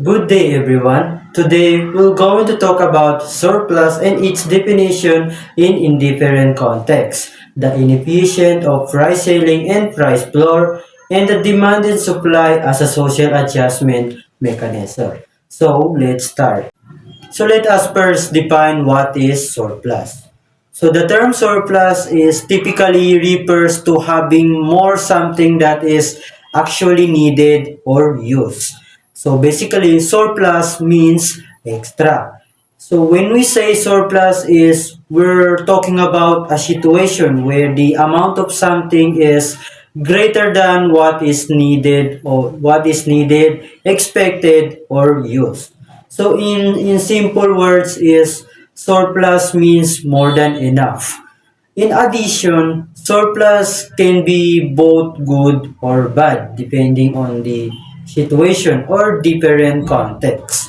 Good day, everyone. Today, we're going to talk about surplus and its definition in different contexts, the inefficient of price ceiling and price floor, and the demand and supply as a social adjustment mechanism. So, let's start. So, let us first define what is surplus. So, the term surplus is typically refers to having more something that is actually needed or used. So, basically, surplus means extra. So, when we say surplus is, we're talking about a situation where the amount of something is greater than what is needed, expected, or used. So in simple words is surplus means more than enough. In addition, surplus can be both good or bad depending on the situation or different context.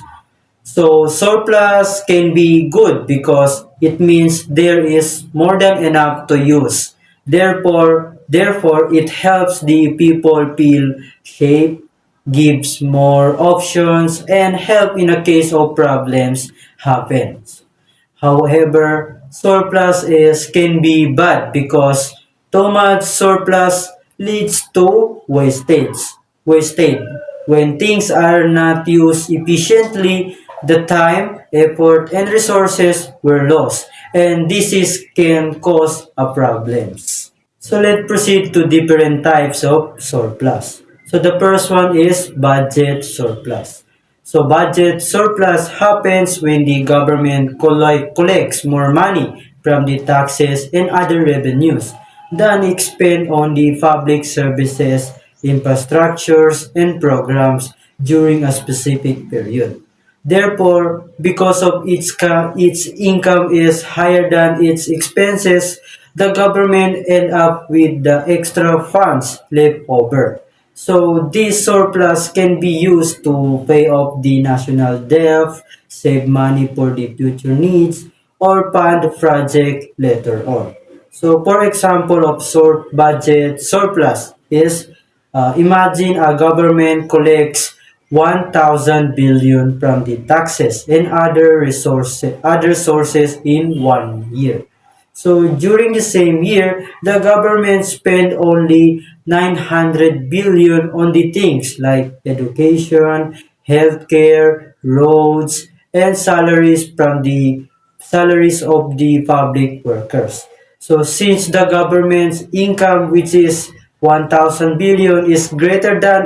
So surplus can be good because it means there is more than enough to use. Therefore it helps the people feel safe, gives more options, and help in a case of problems happens. However, surplus is can be bad because too much surplus leads to wastage. Wastage. When things are not used efficiently, the time, effort, and resources were lost, and can cause a problems. So let's proceed to different types of surplus. So the first one is budget surplus. So budget surplus happens when the government collects more money from the taxes and other revenues than expend on the public services, infrastructures, and programs during a specific period. Therefore, because of its income is higher than its expenses, the government end up with the extra funds left over. So this surplus can be used to pay off the national debt, save money for the future needs, or fund project later on. So for example of budget surplus is imagine a government collects 1,000 billion from the taxes and other sources in 1 year. So during the same year, the government spent only 900 billion on the things like education, healthcare, roads, and salaries of the public workers. So since the government's income, which is 1,000 billion, is greater than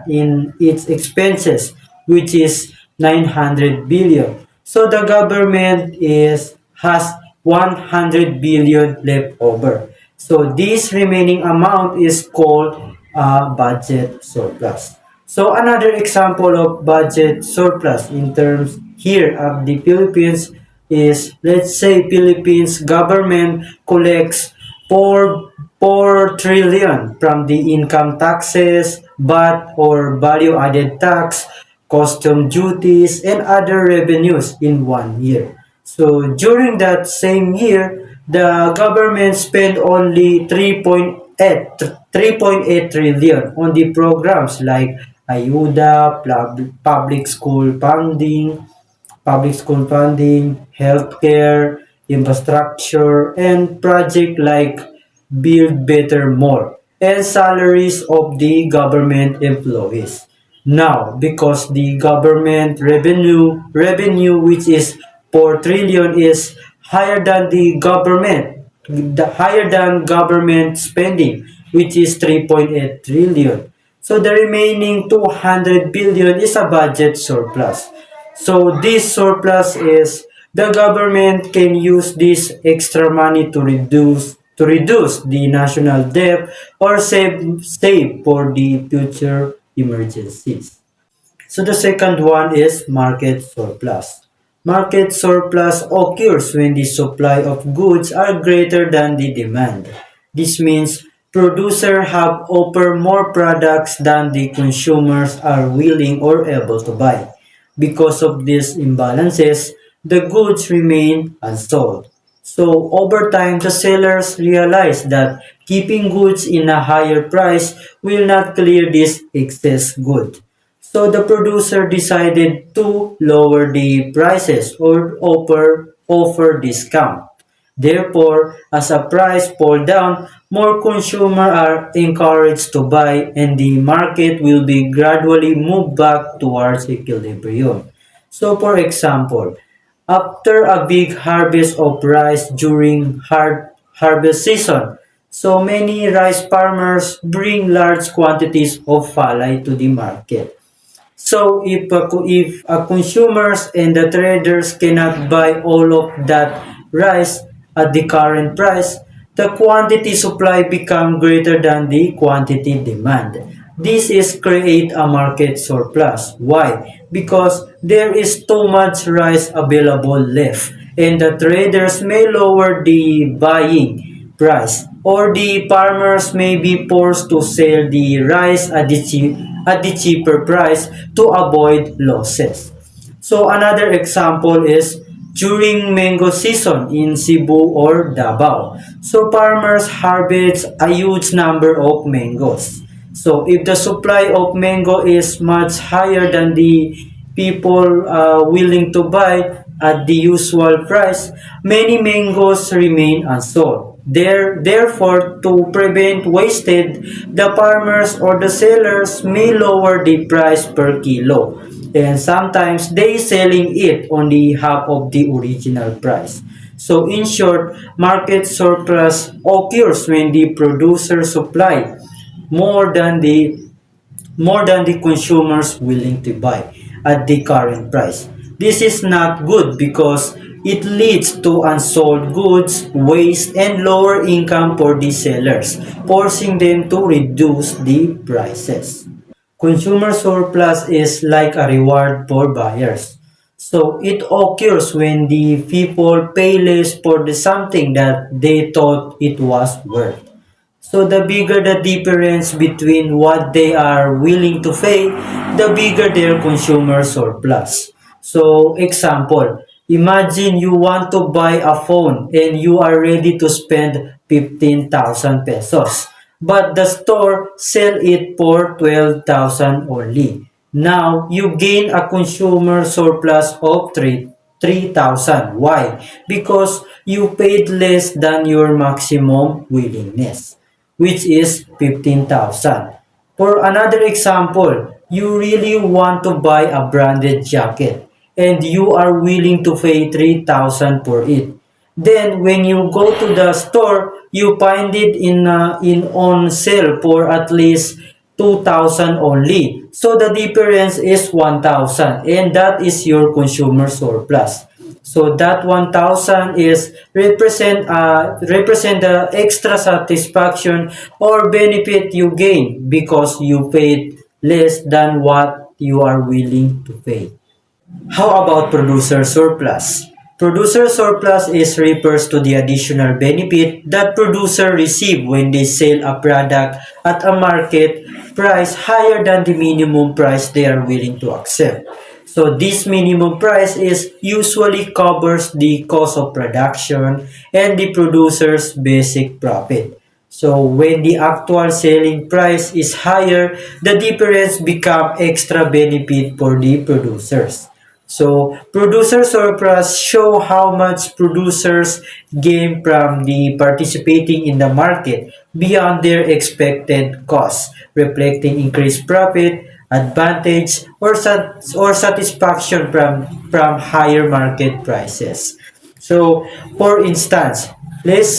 in its expenses, which is 900 billion. So the government is has 100 billion left over. So this remaining amount is called budget surplus. So another example of budget surplus in terms here of the Philippines is, let's say Philippines government collects 4 trillion from the income taxes, VAT or value added tax, custom duties, and other revenues in 1 year. So during that same year, the government spent only 3.8 trillion on the programs like Ayuda, public school funding, healthcare, infrastructure, and project like Build Better More, and salaries of the government employees. Now, because the government revenue which is 4 trillion is higher than government spending, which is 3.8 trillion. So the remaining 200 billion is a budget surplus. So this surplus is the government can use this extra money to reduce the national debt or save for the future emergencies. So the second one is market surplus. Market surplus occurs when the supply of goods are greater than the demand. This means producers have offer more products than the consumers are willing or able to buy. Because of these imbalances, the goods remain unsold. So over time, the sellers realize that keeping goods in a higher price will not clear this excess good. So the producer decided to lower the prices or offer discount. Therefore, as a price fall down, more consumers are encouraged to buy and the market will be gradually moved back towards equilibrium. So for example, after a big harvest of rice during harvest season, so many rice farmers bring large quantities of falay to the market. So if consumers and the traders cannot buy all of that rice at the current price, the quantity supply become greater than the quantity demand. This is create a market surplus. Why? Because there is too much rice available left and the traders may lower the buying price or the farmers may be forced to sell the rice at the cheaper price to avoid losses. So another example is during mango season in Cebu or Davao. So farmers harvest a huge number of mangoes. So if the supply of mango is much higher than the people willing to buy at the usual price, many mangoes remain unsold. Therefore, to prevent wasted, the farmers or the sellers may lower the price per kilo. And sometimes they selling it on the half of the original price. So in short, market surplus occurs when the producer supply more than the consumers willing to buy at the current price. This is not good because it leads to unsold goods, waste, and lower income for the sellers, forcing them to reduce the prices. Consumer surplus is like a reward for buyers. So it occurs when the people pay less for the something that they thought it was worth. So the bigger the difference between what they are willing to pay, the bigger their consumer surplus. So example, imagine you want to buy a phone and you are ready to spend 15,000 pesos. But the store sell it for 12,000 only. Now, you gain a consumer surplus of 3,000. Why? Because you paid less than your maximum willingness, which is 15,000. For another example, you really want to buy a branded jacket and you are willing to pay 3,000 for it. Then when you go to the store, you find it in on sale for at least 2,000 only. So the difference is 1,000 and that is your consumer surplus. So that 1,000 is represent the extra satisfaction or benefit you gain because you paid less than what you are willing to pay. How about producer surplus? Producer surplus is refers to the additional benefit that producer receive when they sell a product at a market price higher than the minimum price they are willing to accept. So this minimum price is usually covers the cost of production and the producer's basic profit. So when the actual selling price is higher, the difference become extra benefit for the producers. So producer surplus show how much producers gain from the participating in the market beyond their expected cost, reflecting increased profit, advantage, or satisfaction from higher market prices. So, for instance, let's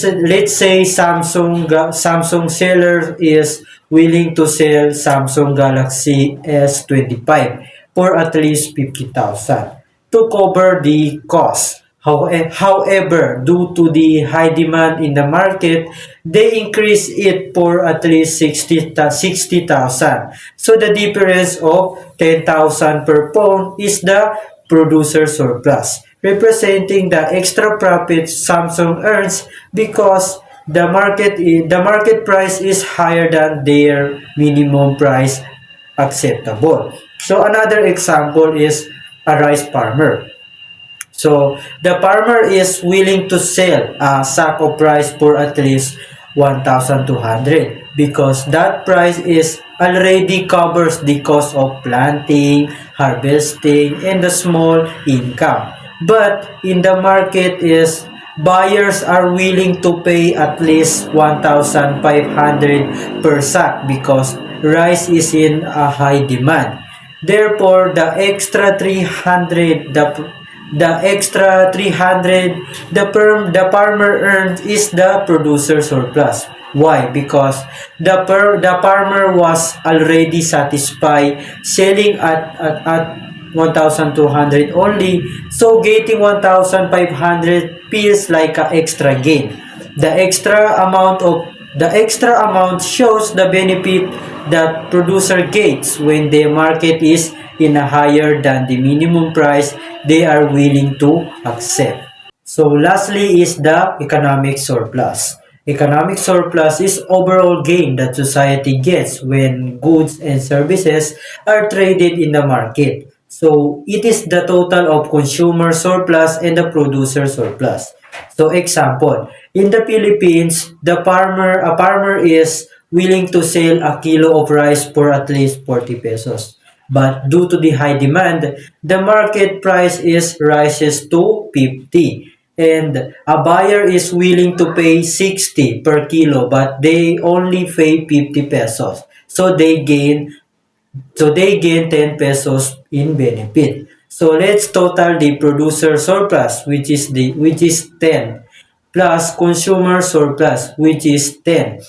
say Samsung seller is willing to sell Samsung Galaxy S25 for at least 50,000 to cover the cost. However, due to the high demand in the market, they increase it for at least 60,000. So the difference of 10,000 per phone is the producer surplus, representing the extra profit Samsung earns because the market price is higher than their minimum price acceptable. So another example is a rice farmer. So the farmer is willing to sell a sack of rice for at least 1,200 because that price is already covers the cost of planting, harvesting, and the small income. But in the market is buyers are willing to pay at least 1,500 per sack because rice is in a high demand. Therefore, the extra 300 the farmer earned is the producer surplus. Why? Because the farmer was already satisfied selling at 1,200 only, so getting 1,500 feels like a extra gain. The extra amount shows the benefit that producer gets when the market is in a higher than the minimum price they are willing to accept. So lastly is the economic surplus. Economic surplus is overall gain that society gets when goods and services are traded in the market. So it is the total of consumer surplus and the producer surplus. So example, in the Philippines, a farmer is willing to sell a kilo of rice for at least 40 pesos. But due to the high demand, the market price is rises to 50 and a buyer is willing to pay 60 per kilo but they only pay 50 pesos. So they gain 10 pesos in benefit. So let's total the producer surplus which is 10 plus consumer surplus which is 10.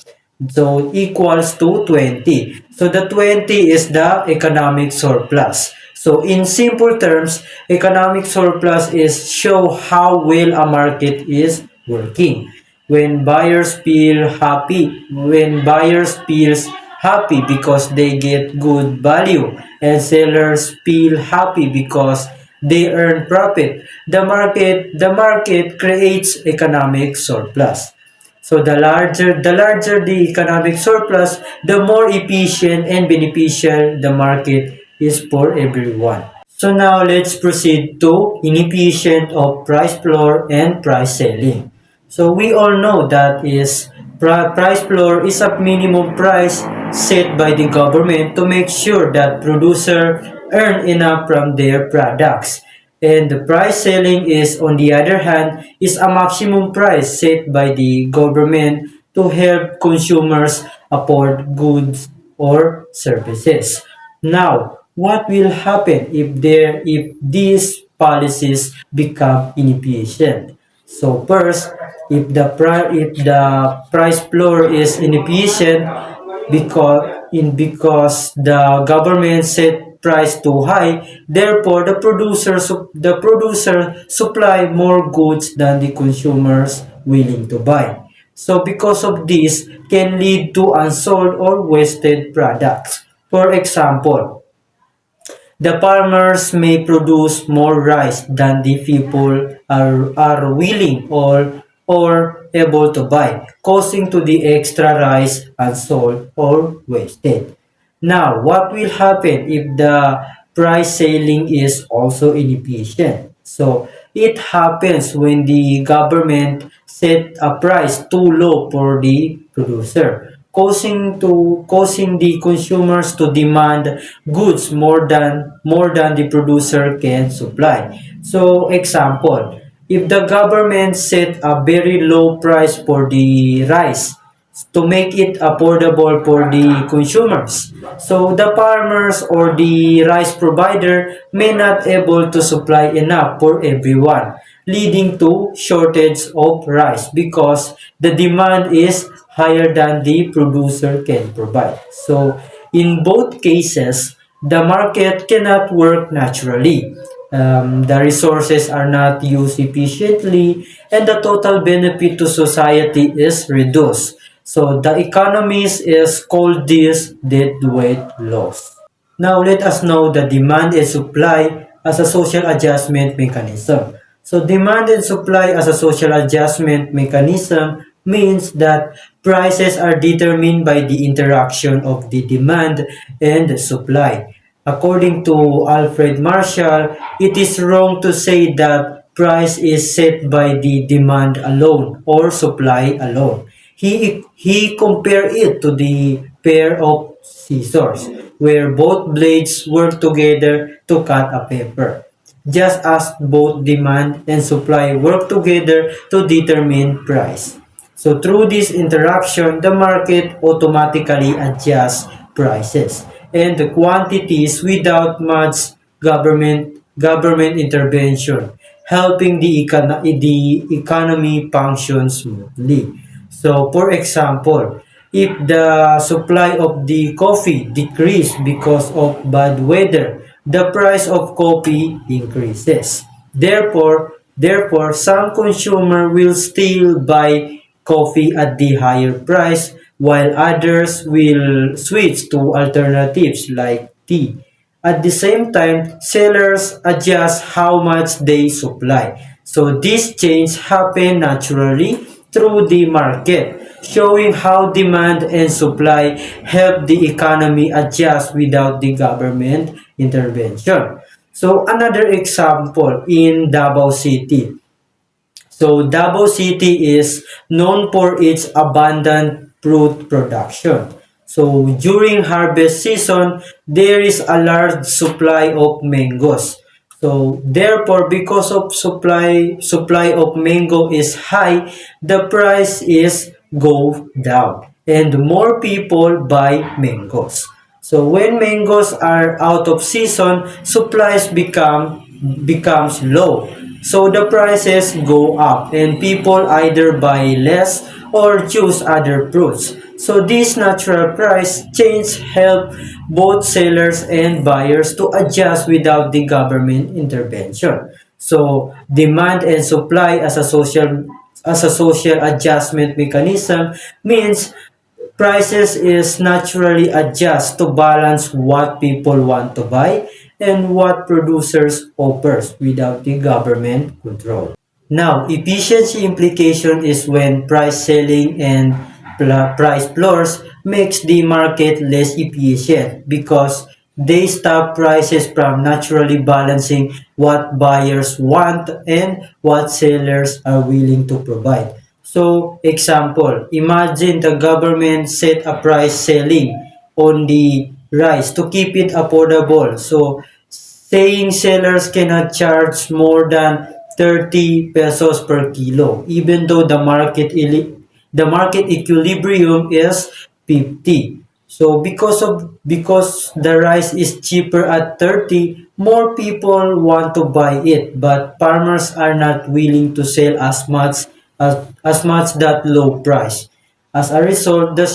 So equals to 20. So the 20 is the economic surplus. So in simple terms, economic surplus is show how well a market is working. When buyers feels happy because they get good value and sellers feel happy because they earn profit. The market creates economic surplus. So the larger the economic surplus, the more efficient and beneficial the market is for everyone. So now let's proceed to inefficient of price floor and price selling. So we all know that is price floor is a minimum price set by the government to make sure that producer earn enough from their products. And the price selling is on the other hand is a maximum price set by the government to help consumers afford goods or services. Now, what will happen if these policies become inefficient? So first, if the price floor is inefficient because the government set price too high, therefore the producer supply more goods than the consumers willing to buy. So because of this can lead to unsold or wasted products. For example, the farmers may produce more rice than the people are willing or able to buy, causing to the extra rice unsold or wasted. Now, what will happen if the price selling is also inefficient? So, it happens when the government set a price too low for the producer, causing the consumers to demand goods more than the producer can supply. So, example, if the government set a very low price for the rice to make it affordable for the consumers. So the farmers or the rice provider may not able to supply enough for everyone, leading to shortage of rice because the demand is higher than the producer can provide. So in both cases, the market cannot work naturally. The resources are not used efficiently and the total benefit to society is reduced. So the economist is called this deadweight loss. Now let us know the demand and supply as a social adjustment mechanism. So demand and supply as a social adjustment mechanism means that prices are determined by the interaction of the demand and supply. According to Alfred Marshall, it is wrong to say that price is set by the demand alone or supply alone. He compared it to the pair of scissors, where both blades work together to cut a paper, just as both demand and supply work together to determine price. So through this interaction, the market automatically adjusts prices and the quantities without much government intervention, helping the economy function smoothly. So for example, if the supply of the coffee decrease because of bad weather, the price of coffee increases. Therefore, some consumer will still buy coffee at the higher price while others will switch to alternatives like tea. At the same time, sellers adjust how much they supply. So this change happen naturally through the market, showing how demand and supply help the economy adjust without the government intervention. So another example in Davao City. So Davao City is known for its abundant fruit production. So during harvest season, there is a large supply of mangoes. So therefore, because of supply of mango is high, the price is go down and more people buy mangoes. So when mangoes are out of season, supplies becomes low. So the prices go up and people either buy less or choose other fruits. So this natural price change help both sellers and buyers to adjust without the government intervention. So demand and supply as a social adjustment mechanism means prices is naturally adjust to balance what people want to buy and what producers offers without the government control. Now, efficiency implication is when price selling and price floors makes the market less efficient because they stop prices from naturally balancing what buyers want and what sellers are willing to provide. So, example, imagine the government set a price selling on the rice to keep it affordable. So, saying sellers cannot charge more than 30 pesos per kilo, even though the market equilibrium is 50. So because the rice is cheaper at 30, more people want to buy it, but farmers are not willing to sell as much that low price. As a result, the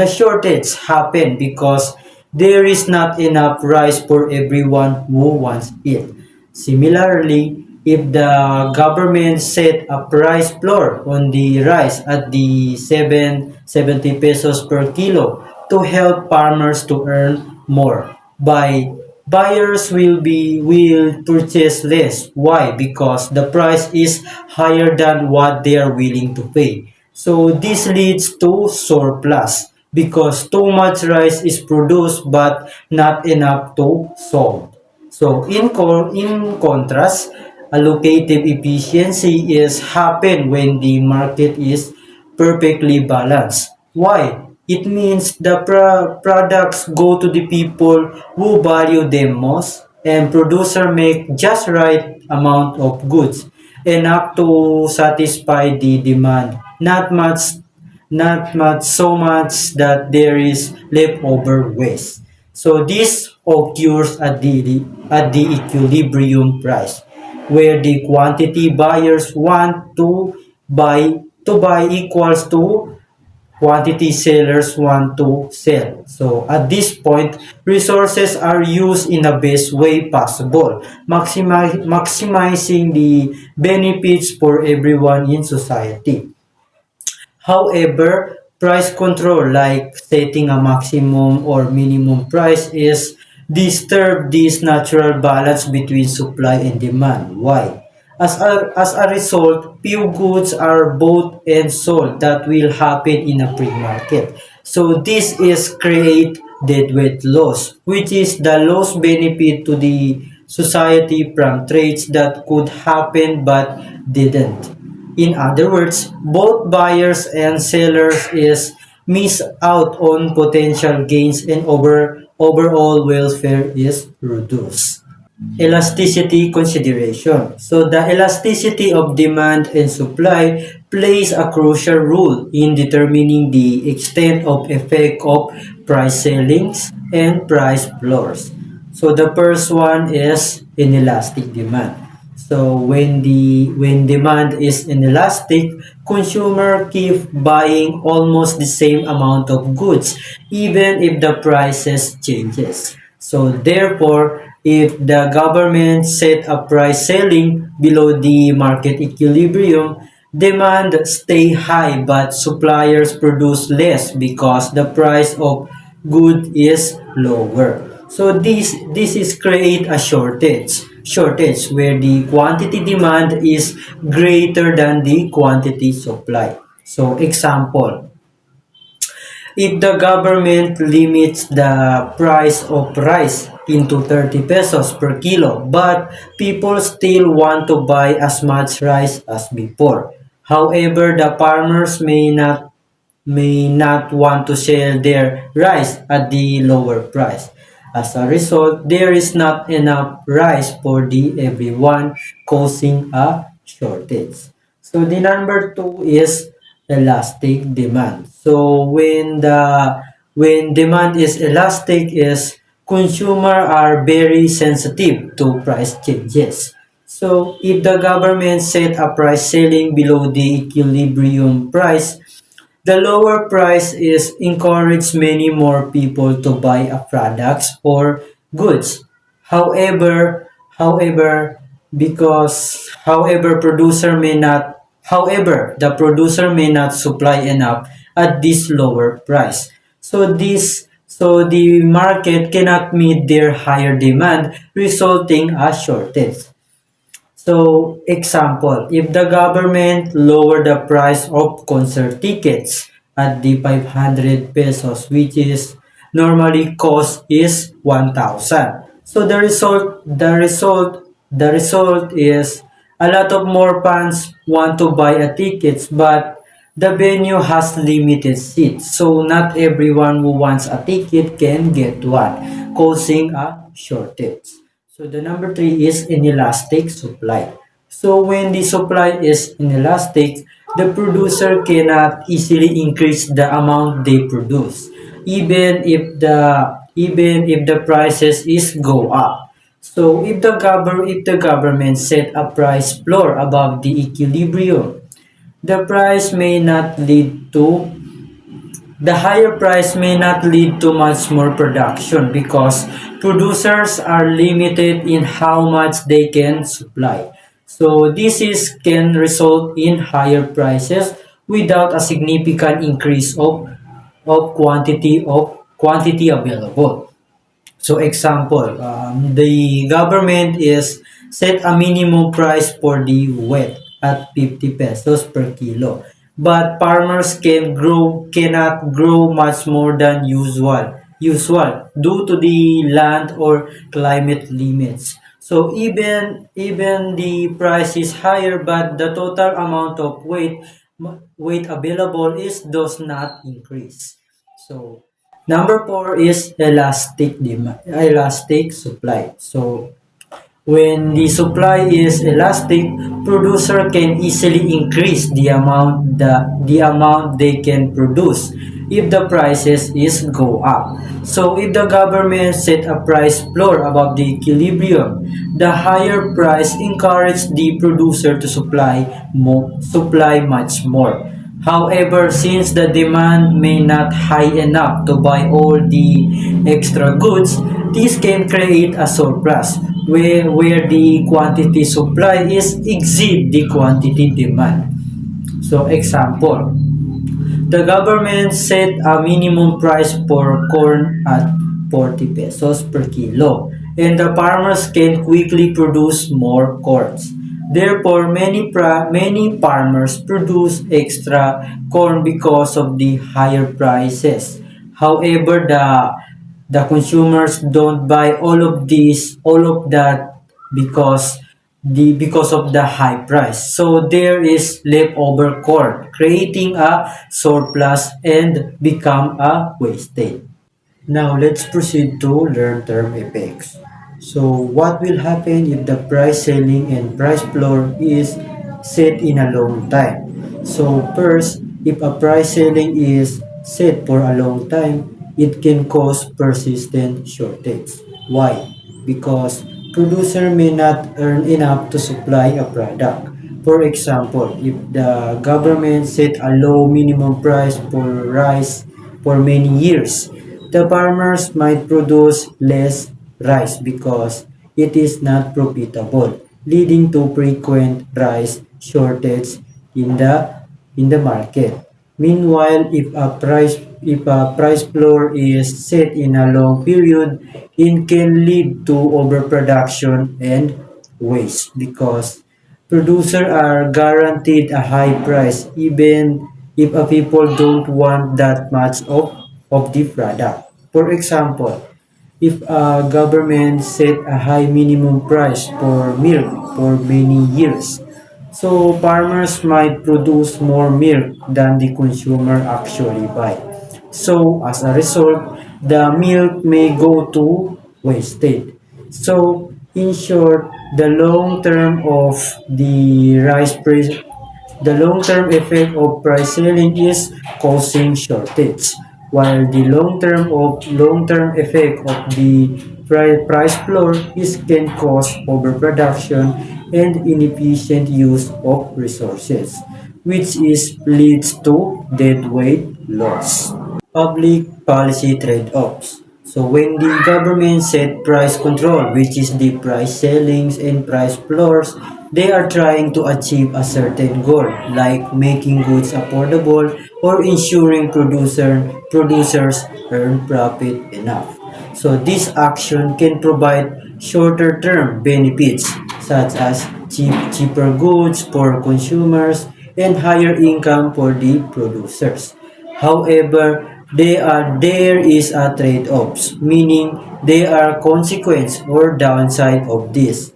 shortage happen because there is not enough rice for everyone who wants it. Similarly, if the government set a price floor on the rice at the 70 pesos per kilo to help farmers to earn more, buyers will purchase less. Why? Because the price is higher than what they are willing to pay. So this leads to surplus because too much rice is produced but not enough to sold. So in contrast, allocative efficiency is happen when the market is perfectly balanced. Why? It means the products go to the people who value them most and producer make just right amount of goods enough to satisfy the demand. Not much so much that there is leftover waste. So this occurs at the equilibrium price, where the quantity buyers want to buy equals to quantity sellers want to sell. So at this point, resources are used in the best way possible, maximizing the benefits for everyone in society. However, price control like setting a maximum or minimum price is disturb this natural balance between supply and demand. Why? As a result, few goods are bought and sold that will happen in a free market. So this is create deadweight loss, which is the loss benefit to the society from trades that could happen but didn't. In other words, both buyers and sellers is miss out on potential gains and overall welfare is reduced. Elasticity consideration. So the elasticity of demand and supply plays a crucial role in determining the extent of effect of price ceilings and price floors. So the first one is inelastic demand. So when demand is inelastic, consumer keep buying almost the same amount of goods even if the prices changes. So therefore, if the government set a price ceiling below the market equilibrium, demand stay high but suppliers produce less because the price of good is lower. So this is create a shortage where the quantity demand is greater than the quantity supply. So example, if the government limits the price of rice into 30 pesos per kilo, but people still want to buy as much rice as before. However, the farmers may not want to sell their rice at the lower price. As a result, there is not enough rice for the everyone, causing a shortage. So the number two is elastic demand. So when demand is elastic is consumer are very sensitive to price changes. So if the government set a price ceiling below the equilibrium price, the lower price is encourage many more people to buy a products or goods. However, however, however, the producer may not supply enough at this lower price. So the market cannot meet their higher demand, resulting a shortage. So, example, if the government lower the price of concert tickets at the 500 pesos, which is normally cost is 1,000. So the result is a lot of more fans want to buy a tickets, but the venue has limited seats. So not everyone who wants a ticket can get one, causing a shortage. So the number three is inelastic supply. So when the supply is inelastic, the producer cannot easily increase the amount they produce, even if the prices is go up. So if the government set a price floor above the equilibrium, the price may not lead to the higher price may not lead to much more production because producers are limited in how much they can supply. So can result in higher prices without a significant increase of quantity available. So example, the government is set a minimum price for the wheat at 50 pesos per kilo. But farmers cannot grow much more than usual due to the land or climate limits. So even the price is higher, but the total amount of weight available is does not increase. So number four is elastic supply. So when the supply is elastic, producer can easily increase the amount they can produce if the prices is go up. So if the government set a price floor above the equilibrium, the higher price encourage the producer to supply much more. However, since the demand may not high enough to buy all the extra goods, this can create a surplus where the quantity supply is exceed the quantity demand. So example, the government set a minimum price for corn at 40 pesos per kilo, and the farmers can quickly produce more corns. Therefore, many farmers produce extra corn because of the higher prices. However, the consumers don't buy all of that because because of the high price. So there is leftover corn, creating a surplus and become a wastage. Now let's proceed to learn term effects. So what will happen if the price ceiling and price floor is set in a long time? So first, if a price ceiling is set for a long time, it can cause persistent shortage. Why? Because producer may not earn enough to supply a product. For example, if the government set a low minimum price for rice for many years, the farmers might produce less rice because it is not profitable, leading to frequent rice shortage in the market. Meanwhile, if a price floor is set in a long period, it can lead to overproduction and waste because producers are guaranteed a high price even if a people don't want that much of the product. For example, if a government set a high minimum price for milk for many years, so farmers might produce more milk than the consumer actually buy. So as a result, the milk may go to wasted. So in short, the long-term effect of price ceiling is causing shortage, while the long-term effect of the price floor is can cause overproduction and inefficient use of resources, which is leads to deadweight loss. Public policy trade-offs. So when the government set price control, which is the price ceilings and price floors, they are trying to achieve a certain goal, like making goods affordable or ensuring producers earn profit enough. So this action can provide shorter term benefits such as cheaper goods for consumers and higher income for the producers. However, there is a trade-offs, meaning there are consequence or downside of this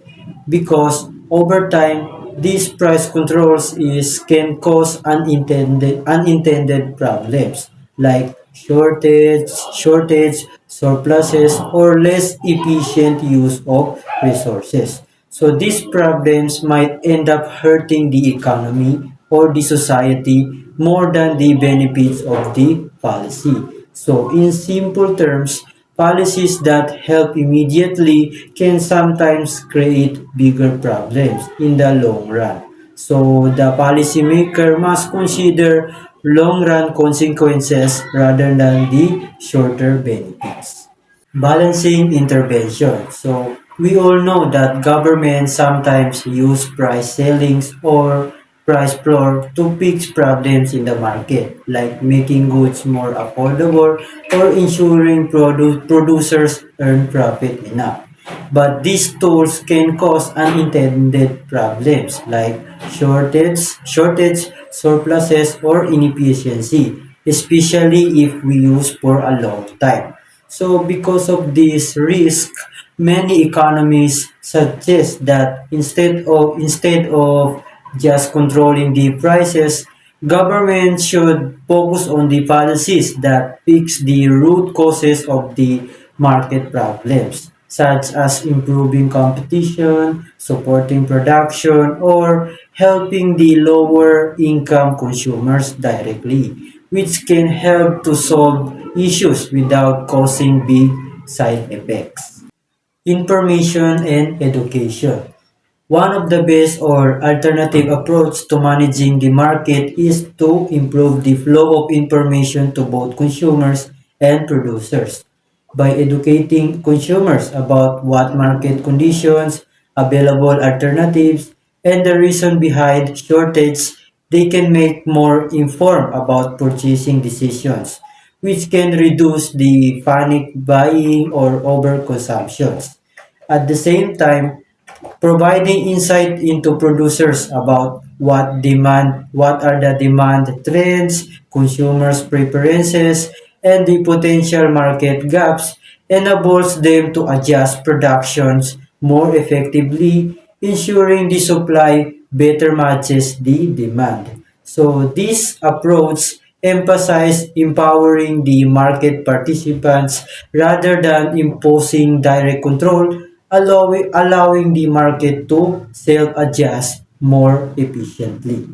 because over time these price controls can cause unintended problems like shortage, surpluses, or less efficient use of resources. So these problems might end up hurting the economy or the society more than the benefits of the policy. So in simple terms, policies that help immediately can sometimes create bigger problems in the long run. So the policymaker must consider long-run consequences rather than the shorter benefits. Balancing intervention. So we all know that governments sometimes use price ceilings or price floor to fix problems in the market, like making goods more affordable or ensuring producers earn profit enough. But these tools can cause unintended problems like surpluses, or inefficiency, especially if we use for a long time. So because of this risk, many economists suggest that instead of just controlling the prices, government should focus on the policies that fix the root causes of the market problems, such as improving competition, supporting production, or helping the lower income consumers directly, which can help to solve issues without causing big side effects. Information and education. One of the best or alternative approach to managing the market is to improve the flow of information to both consumers and producers by educating consumers about what market conditions, available alternatives, and the reason behind shortage. They can make more informed about purchasing decisions, which can reduce the panic buying or overconsumptions. At the same time, providing insight into producers about what are the demand trends, consumers' preferences, and the potential market gaps enables them to adjust productions more effectively ensuring the supply better matches the demand. So this approach emphasizes empowering the market participants rather than imposing direct control, allowing the market to self-adjust more efficiently.